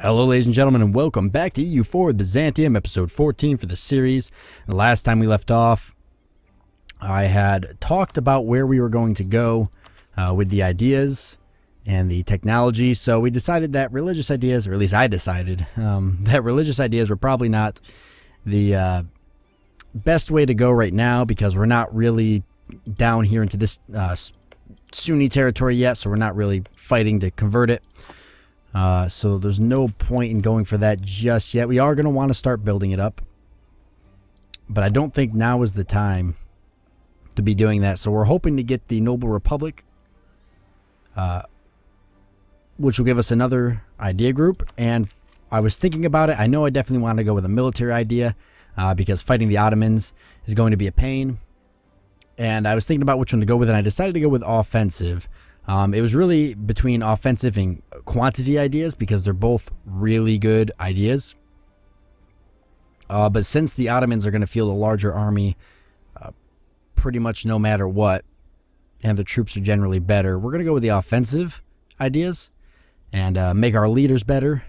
Hello ladies and gentlemen, and welcome back to EU4 Byzantium, episode 14 for the series. The last time we left off, I had talked about where we were going to go with the ideas and the technology. So we decided that religious ideas, or at least I decided, that religious ideas were probably not the best way to go right now, because we're not really down here into this Sunni territory yet, so we're not really fighting to convert it. So there's no point in going for that just yet. We are going to want to start building it up, but I don't think now is the time to be doing that. So we're hoping to get the Noble Republic, which will give us another idea group. And I was thinking about it. I know I definitely want to go with a military idea, because fighting the Ottomans is going to be a pain. And I was thinking about which one to go with, and I decided to go with offensive. It was really between offensive and quantity ideas, because they're both really good ideas. But since the Ottomans are going to field a larger army pretty much no matter what, and the troops are generally better, we're going to go with the offensive ideas and make our leaders better,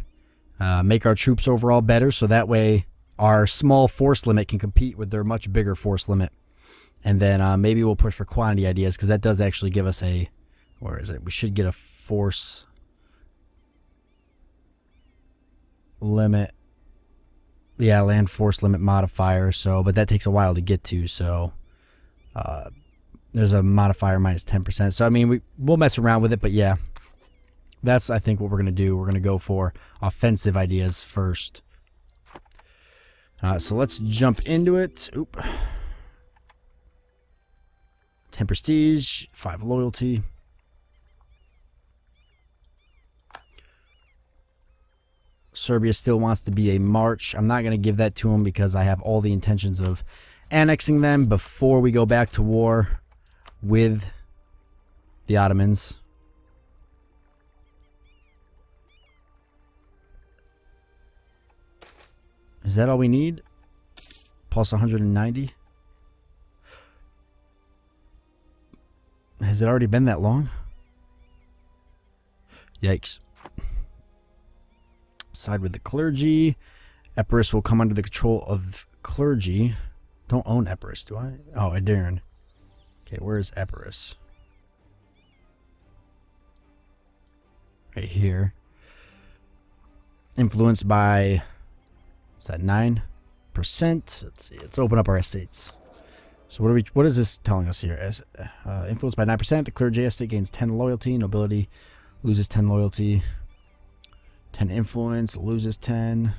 make our troops overall better, so that way our small force limit can compete with their much bigger force limit. And then maybe we'll push for quantity ideas, because that does actually give us a... Where is it? We should get a force limit. Yeah, land force limit modifier. So, but that takes a while to get to. So, there's a modifier minus 10%. So, I mean, we'll mess around with it. But yeah, that's, I think, what we're going to do. We're going to go for offensive ideas first. So let's jump into it. Oop. 10 prestige, 5 loyalty. Serbia still wants to be a march. I'm not going to give that to them, because I have all the intentions of annexing them before we go back to war with the Ottomans. Is that all we need? Plus 190? Has it already been that long? Yikes. Side with the clergy. Epirus will come under the control of clergy. Don't own Epirus, do I? Oh, I daren't. Okay, where is Epirus? Right here. Influenced by... Is that 9%? Let's see. Let's open up our estates. So what is this telling us here? Influenced by 9%, the clergy estate gains 10 loyalty. Nobility loses 10 loyalty. 10 influence, loses 10.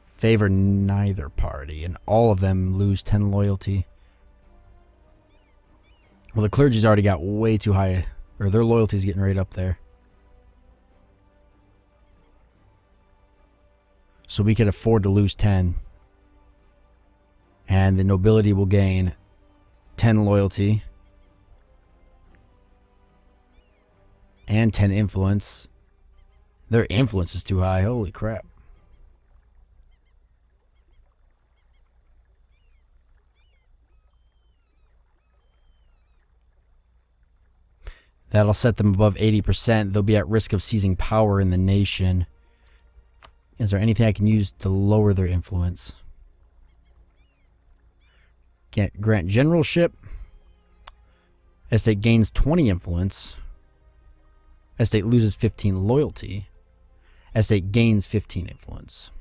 Favor neither party, and all of them lose 10 loyalty. Well, the clergy's already got way too high, or their loyalty's getting right up there. So we could afford to lose 10. And the nobility will gain 10 loyalty. And 10 influence. Their influence is too high. Holy crap. That'll set them above 80%. They'll be at risk of seizing power in the nation. Is there anything I can use to lower their influence? Grant generalship. Estate gains 20 influence. Estate loses 15 loyalty. Estate gains 15 influence.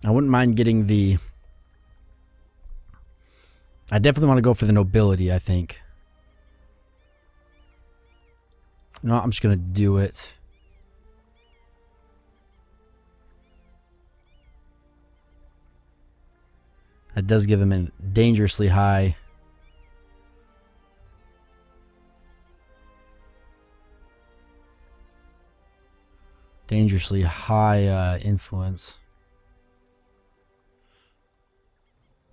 I wouldn't mind getting the... I definitely want to go for the nobility, I think. No, I'm just going to do it. That does give them a dangerously high influence.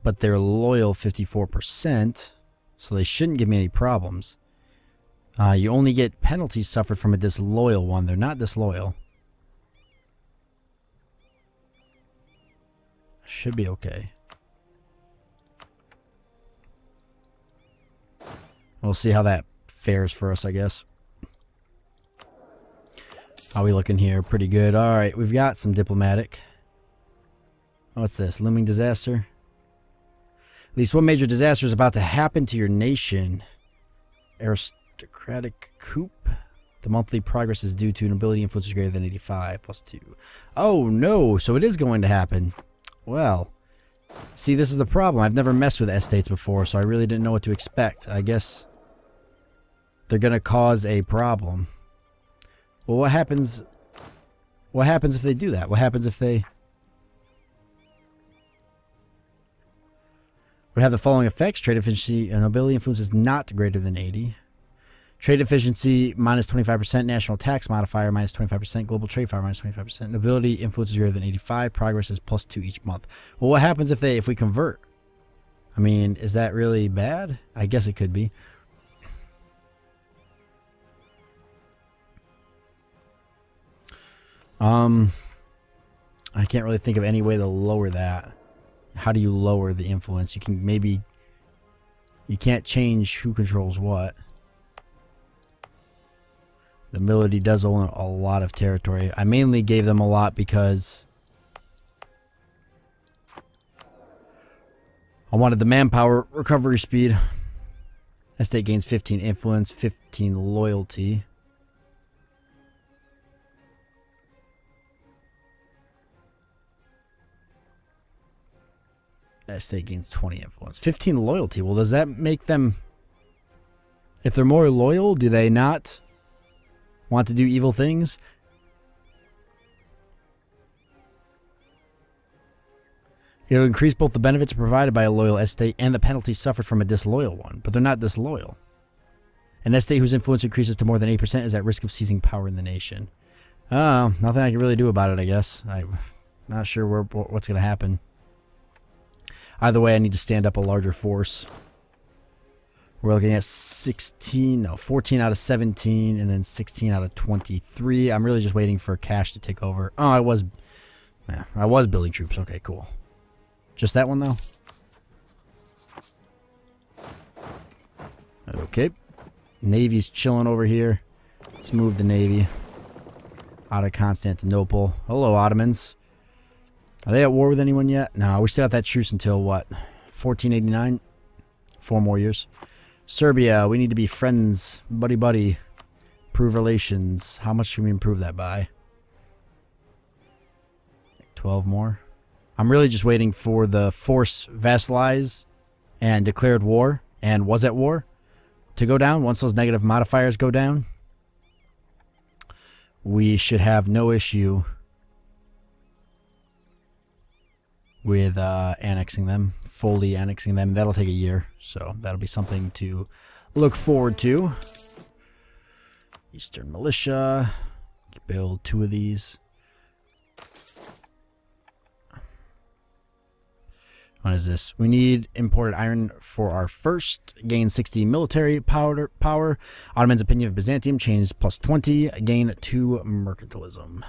But they're loyal 54%, so they shouldn't give me any problems. You only get penalties suffered from a disloyal one. They're not disloyal. Should be okay. We'll see how that fares for us, I guess. How we looking here? Pretty good. Alright, we've got some diplomatic. What's this? Looming disaster? At least one major disaster is about to happen to your nation. Aristocratic coup. The monthly progress is due to nobility influence greater than 85 plus 2. Oh no, so it is going to happen. Well, see, this is the problem. I've never messed with estates before, so I really didn't know what to expect. I guess they're going to cause a problem. Well, what happens if they do that? What happens if they would have the following effects? Trade efficiency and nobility influence is not greater than 80. Trade efficiency minus 25%, national tax modifier minus 25%, global trade power minus 25%, nobility influence is greater than 85, progress is plus 2 each month. Well, what happens if we convert? I mean, is that really bad? I guess it could be. I can't really think of any way to lower that. How do you lower the influence? You can maybe... You can't change who controls what. The nobility does own a lot of territory. I mainly gave them a lot because I wanted the manpower recovery speed. Estate gains 15 influence, 15 loyalty. Estate gains 20 influence. 15 loyalty. Well, does that make them... If they're more loyal, do they not want to do evil things? It'll increase both the benefits provided by a loyal estate and the penalties suffered from a disloyal one, but they're not disloyal. An estate whose influence increases to more than 8% is at risk of seizing power in the nation. Oh, nothing I can really do about it, I guess. I'm not sure what's going to happen. Either way, I need to stand up a larger force. We're looking at 14 out of 17, and then 16 out of 23. I'm really just waiting for cash to take over. Oh, I was building troops. Okay, cool. Just that one, though? Okay. Navy's chilling over here. Let's move the Navy out of Constantinople. Hello, Ottomans. Are they at war with anyone yet? No, we still got that truce until, what, 1489? 4 more years. Serbia, we need to be friends. Buddy, buddy. Improve relations. How much can we improve that by? 12 more. I'm really just waiting for the force vassalize and declared war and was at war to go down. Once those negative modifiers go down, we should have no issue with annexing them, fully annexing them. That'll take a year, so that'll be something to look forward to. Eastern Militia. Build 2 of these. What is this? We need imported iron for our first. Gain 60 military power. Ottoman's opinion of Byzantium changes plus 20. Gain 2 mercantilism.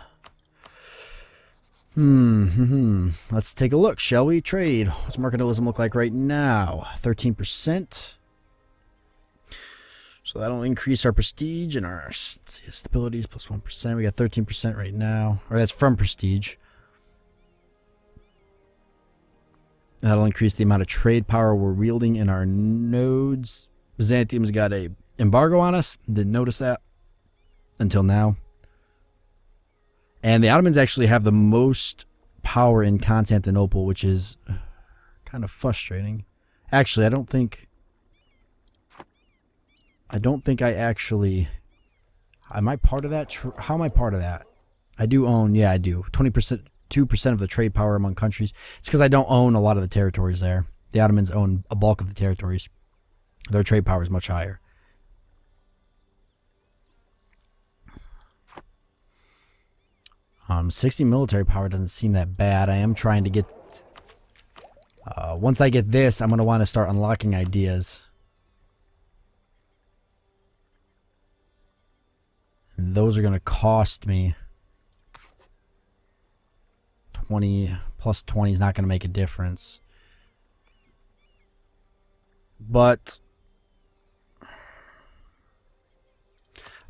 Let's take a look, shall we? Trade. What's mercantilism look like right now? 13%. So that'll increase our prestige and our stability is plus 1%. We got 13% right now. Or that's from prestige. That'll increase the amount of trade power we're wielding in our nodes. Byzantium's got a embargo on us. Didn't notice that until now. And the Ottomans actually have the most power in Constantinople, which is kind of frustrating. Actually, I don't think I actually... Am I part of that? How am I part of that? I do own... Yeah, I do. 20%, 2% of the trade power among countries. It's because I don't own a lot of the territories there. The Ottomans own a bulk of the territories. Their trade power is much higher. 60 military power doesn't seem that bad. I am trying to get... once I get this, I'm going to want to start unlocking ideas. And those are going to cost me... 20 plus 20 is not going to make a difference. But...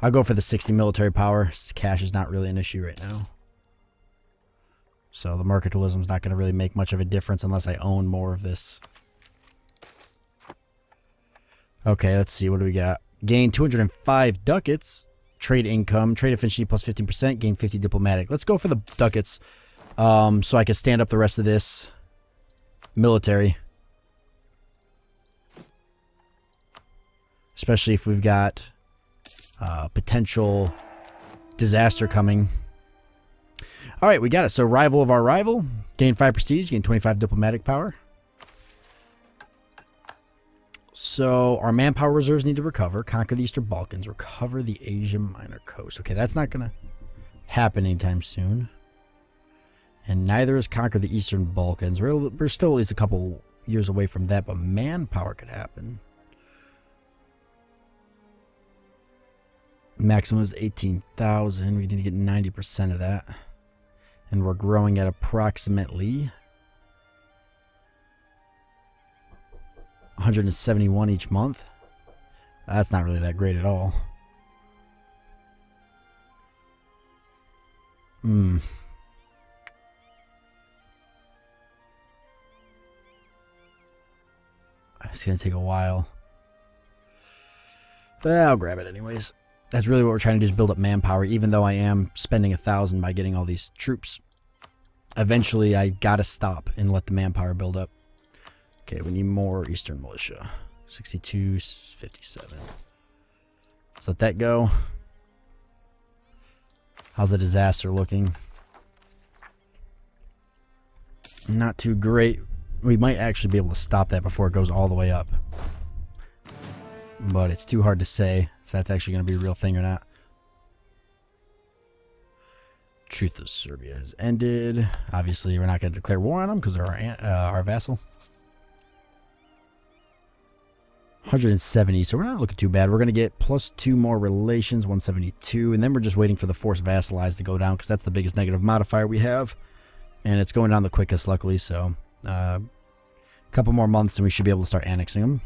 I'll go for the 60 military power. Cash is not really an issue right now. So the mercantilism is not going to really make much of a difference unless I own more of this. Okay, let's see. What do we got? Gain 205 ducats. Trade income. Trade efficiency plus 15%. Gain 50 diplomatic. Let's go for the ducats so I can stand up the rest of this military. Especially if we've got potential disaster coming. Alright, we got it. So, rival of our rival. Gain 5 prestige. Gain 25 diplomatic power. So, our manpower reserves need to recover. Conquer the Eastern Balkans. Recover the Asia Minor Coast. Okay, that's not going to happen anytime soon. And neither is conquer the Eastern Balkans. We're still at least a couple years away from that, but manpower could happen. Maximum is 18,000. We need to get 90% of that. And we're growing at approximately 171 each month. That's not really that great at all. It's going to take a while. But I'll grab it anyways. That's really what we're trying to do, is build up manpower, even though I am spending 1,000 by getting all these troops. Eventually, I gotta stop and let the manpower build up. Okay, we need more Eastern Militia. 62, 57. Let's let that go. How's the disaster looking? Not too great. We might actually be able to stop that before it goes all the way up. But it's too hard to say if that's actually going to be a real thing or not. Truth of Serbia has ended. Obviously, we're not going to declare war on them because they're our vassal. 170, so we're not looking too bad. We're going to get +2 more relations, 172, and then we're just waiting for the force vassalized to go down because that's the biggest negative modifier we have. And it's going down the quickest, luckily, so a couple more months and we should be able to start annexing them.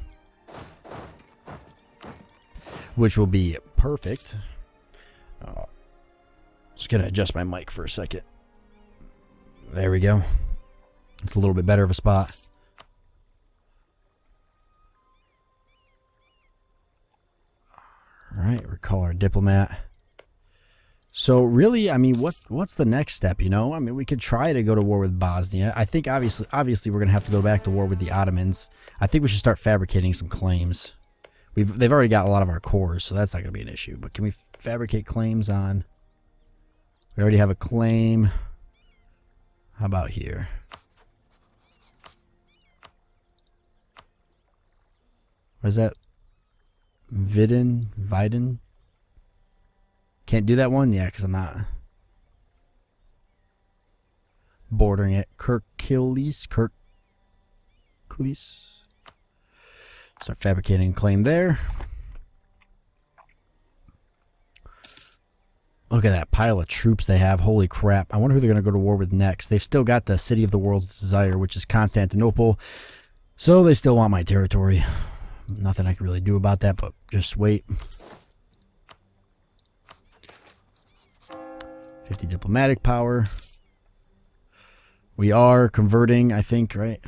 Which will be perfect. Just gonna adjust my mic for a second. There we go. It's a little bit better of a spot. Alright, recall our diplomat. So really, I mean, what's the next step, you know? I mean, we could try to go to war with Bosnia. I think obviously we're gonna have to go back to war with the Ottomans. I think we should start fabricating some claims. They've already got a lot of our cores, so that's not going to be an issue. But can we fabricate claims on... We already have a claim. How about here? What is that? Viden? Can't do that one? Yeah, because I'm not bordering it. Kirkkilis. Start fabricating a claim there. Look at that pile of troops they have. Holy crap. I wonder who they're going to go to war with next. They've still got the city of the world's desire, which is Constantinople. So they still want my territory. Nothing I can really do about that, but just wait. 50 diplomatic power. We are converting, I think, right?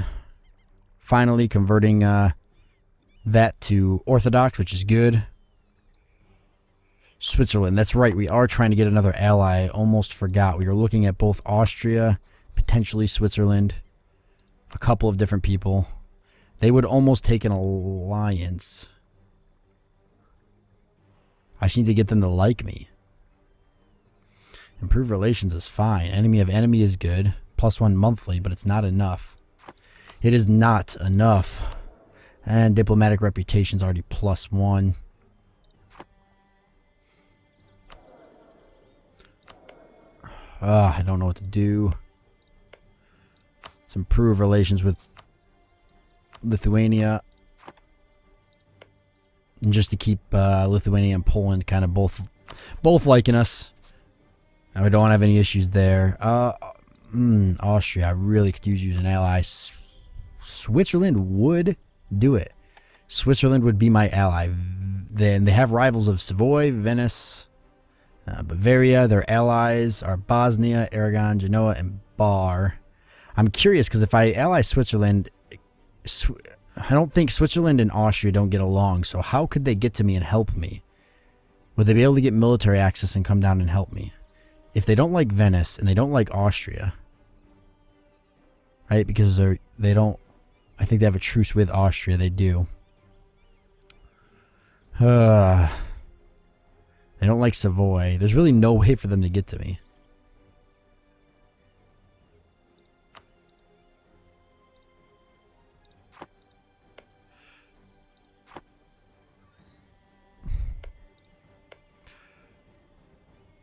Finally converting that to Orthodox, which is good. Switzerland, that's right. We are trying to get another ally. I almost forgot. We are looking at both Austria, potentially Switzerland, a couple of different people. They would almost take an alliance. I just need to get them to like me. Improve relations is fine. Enemy of enemy is good. +1 monthly, but it's not enough. It is not enough. And diplomatic reputation is already +1. I don't know what to do. Let's improve relations with Lithuania. And just to keep Lithuania and Poland kind of both liking us. And we don't have any issues there. Austria, I really could use an ally. Switzerland would do it. Switzerland would be my ally. then they have rivals of Savoy, Venice, Bavaria. Their allies are Bosnia, Aragon, Genoa, and Bar. I'm curious because if I ally Switzerland, I don't think Switzerland and Austria don't get along. So how could they get to me and help me? Would they be able to get military access and come down and help me? If they don't like Venice and they don't like Austria, right? Because they don't. I think they have a truce with Austria. They do. They don't like Savoy. There's really no way for them to get to me.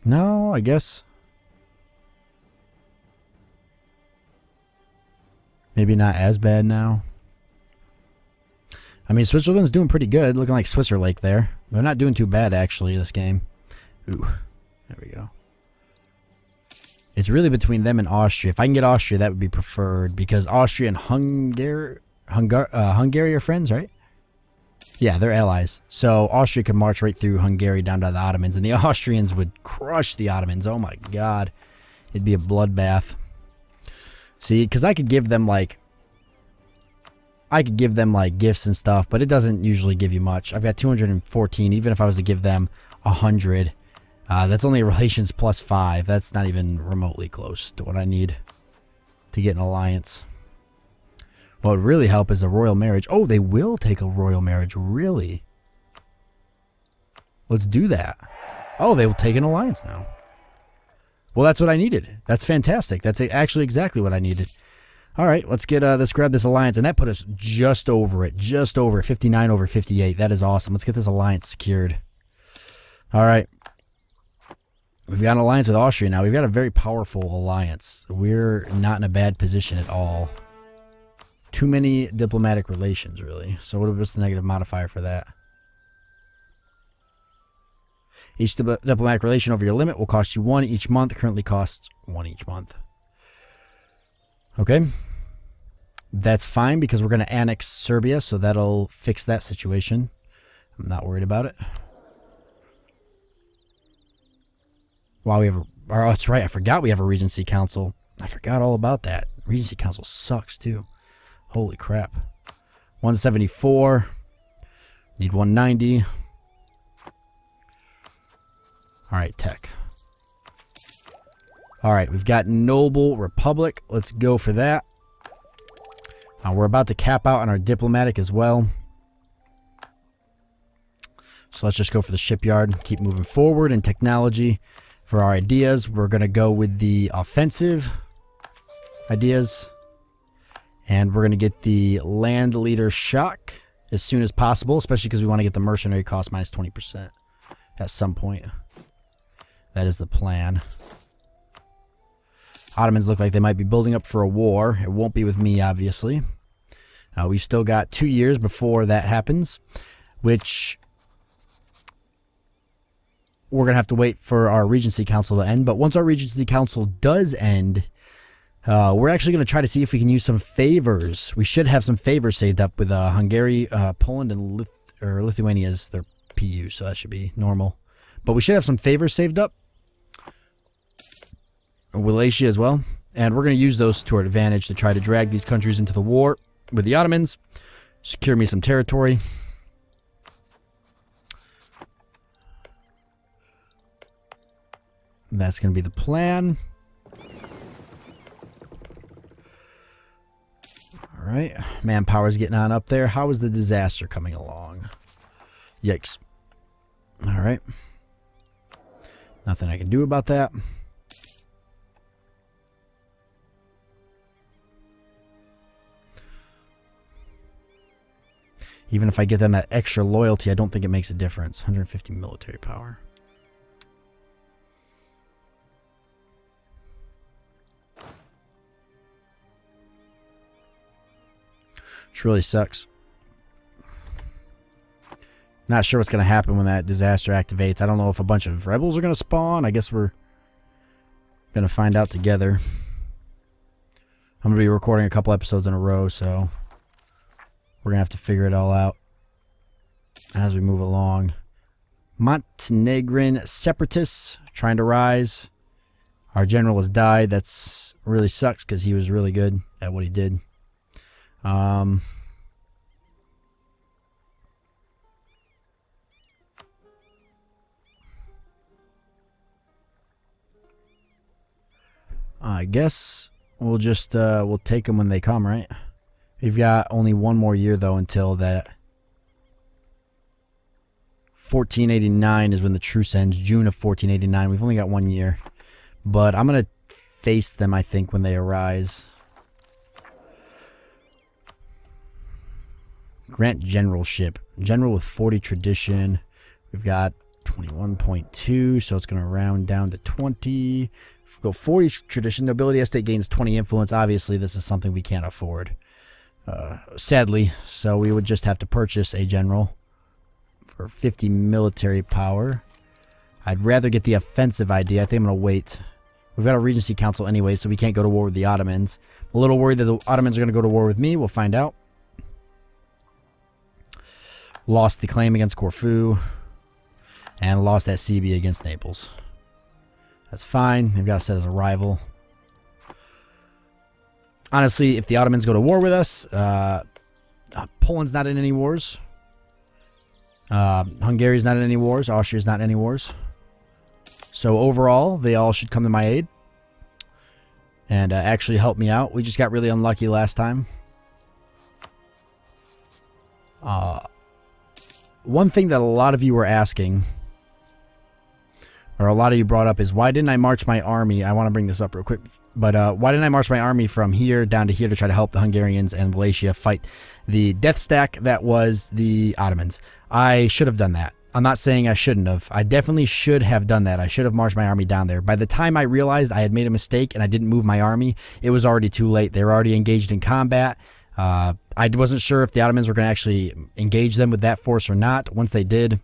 No, I guess. Maybe not as bad now. I mean, Switzerland's doing pretty good. Looking like Switzer Lake there. They're not doing too bad, actually, this game. Ooh, there we go. It's really between them and Austria. If I can get Austria, that would be preferred. Because Austria and Hungary are friends, right? Yeah, they're allies. So Austria could march right through Hungary down to the Ottomans. And the Austrians would crush the Ottomans. Oh my god. It'd be a bloodbath. See, because I could give them like gifts and stuff, but it doesn't usually give you much. I've got 214. Even if I was to give them 100, that's only relations plus 5. That's not even remotely close to what I need to get an alliance. What would really help is a royal marriage. Oh, they will take a royal marriage. Really? Let's do that. Oh, they will take an alliance now. Well, that's what I needed. That's fantastic. That's actually exactly what I needed. All right, let's grab this alliance, and that put us just over it, 59 over 58. That is awesome. Let's get this alliance secured. All right, we've got an alliance with Austria now. We've got a very powerful alliance. We're not in a bad position at all. Too many diplomatic relations, really. So what's the negative modifier for that? Each diplomatic relation over your limit will cost you 1 each month. Currently costs 1 each month. Okay. That's fine because we're going to annex Serbia, so that'll fix that situation. I'm not worried about it. Wow, we have oh, that's right. I forgot we have a Regency Council. I forgot all about that. Regency Council sucks, too. Holy crap. 174. Need 190. Alright, tech. Alright, we've got Noble Republic. Let's go for that. We're about to cap out on our diplomatic as well. So let's just go for the shipyard. Keep moving forward in technology. For our ideas, we're going to go with the offensive ideas. And we're going to get the land leader shock as soon as possible, especially because we want to get the mercenary cost minus 20% at some point. That is the plan. Ottomans look like they might be building up for a war. It won't be with me, obviously. We've still got 2 years before that happens, which we're going to have to wait for our Regency Council to end. But once our Regency Council does end, we're actually going to try to see if we can use some favors. We should have some favors saved up with Hungary, Poland, and Lithuania is their PU, so that should be normal. But we should have some favors saved up. Wallachia as well. And we're going to use those to our advantage to try to drag these countries into the war with the Ottomans. Secure me some territory. That's going to be the plan. Alright. Manpower's getting on up there. How is the disaster coming along? Yikes. Alright. Nothing I can do about that. Even if I get them that extra loyalty, I don't think it makes a difference. 150 military power. Which really sucks. Not sure what's going to happen when that disaster activates. I don't know if a bunch of rebels are going to spawn. I guess we're going to find out together. I'm going to be recording a couple episodes in a row, so we're going to have to figure it all out. as we move along. Montenegrin separatists trying to rise. Our general has died. That's really sucks because he was really good at what he did. I guess we'll just we'll take them when they come, right? We've got only one more year though until that. 1489 is when the truce ends. June of 1489. We've only got 1 year, but I'm gonna face them, I think, when they arise. Grant generalship. General with 40 tradition. We've got 21.2, so it's going to round down to 20. If we go 40 tradition, nobility estate gains 20 influence. Obviously, this is something we can't afford, sadly. So we would just have to purchase a general for 50 military power. I'd rather get the offensive idea. I think I'm going to wait. We've got a Regency Council anyway, so we can't go to war with the Ottomans. I'm a little worried that the Ottomans are going to go to war with me. We'll find out. Lost the claim against Corfu. And lost that CB against Naples. That's fine. They've got us set as a rival. Honestly, if the Ottomans go to war with us, Poland's not in any wars. Hungary's not in any wars. Austria's not in any wars. So overall, they all should come to my aid. And actually help me out. We just got really unlucky last time. One thing that a lot of you were asking, or a lot of you brought up, is why didn't I march my army? I want to bring this up real quick, but why didn't I march my army from here down to here to try to help the Hungarians and Wallachia fight the death stack that was the Ottomans? I should have done that. I'm not saying I shouldn't have. I definitely should have done that. I should have marched my army down there. By the time I realized I had made a mistake and I didn't move my army, it was already too late. They were already engaged in combat. I wasn't sure if the Ottomans were going to actually engage them with that force or not. Once they did,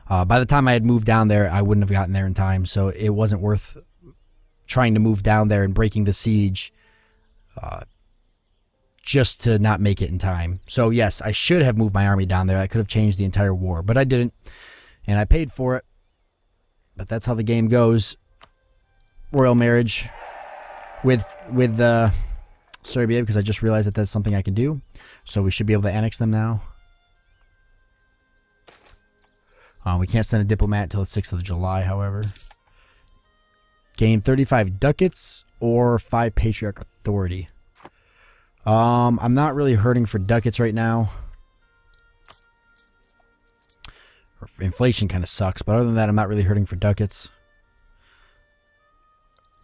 by the time I had moved down there, I wouldn't have gotten there in time, so it wasn't worth trying to move down there and breaking the siege just to not make it in time. So yes, I should have moved my army down there. I could have changed the entire war, but I didn't, and I paid for it. But that's how the game goes. Royal marriage with Serbia, because I just realized that that's something I can do. So we should be able to annex them now. We can't send a diplomat until the 6th of July, however. Gain 35 ducats or 5 patriarch authority. I'm not really hurting for ducats right now. Inflation kind of sucks, but other than that, I'm not really hurting for ducats.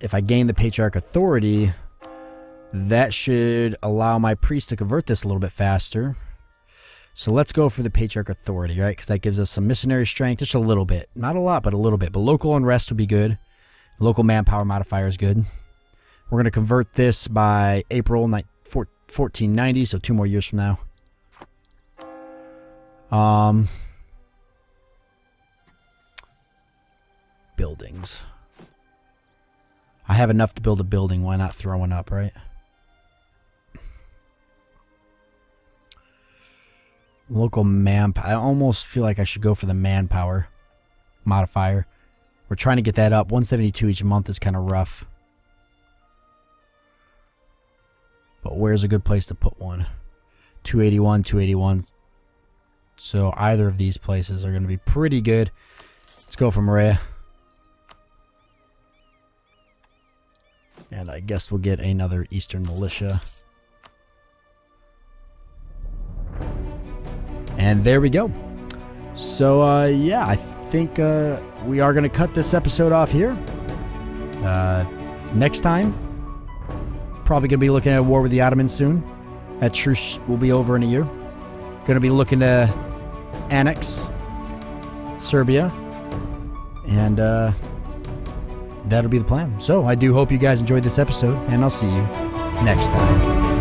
If I gain the patriarch authority, that should allow my priest to convert this a little bit faster. So let's go for the Patriarch Authority, right? Because that gives us some missionary strength, just a little bit. Not a lot, but a little bit. But local unrest would be good. Local manpower modifier is good. We're going to convert this by April 1490, so 2 more years from now. Buildings. I have enough to build a building. Why not throw one up, right? Local manpower. I almost feel like I should go for the manpower modifier. We're trying to get that up. 172 each month is kind of rough. But where's a good place to put one? 281, 281. So either of these places are going to be pretty good. Let's go for Maria. And I guess we'll get another Eastern militia. And there we go. So, yeah, I think we are going to cut this episode off here. Next time, probably going to be looking at a war with the Ottomans soon. That truce will be over in a year. Going to be looking to annex Serbia. And that'll be the plan. So, I do hope you guys enjoyed this episode, and I'll see you next time.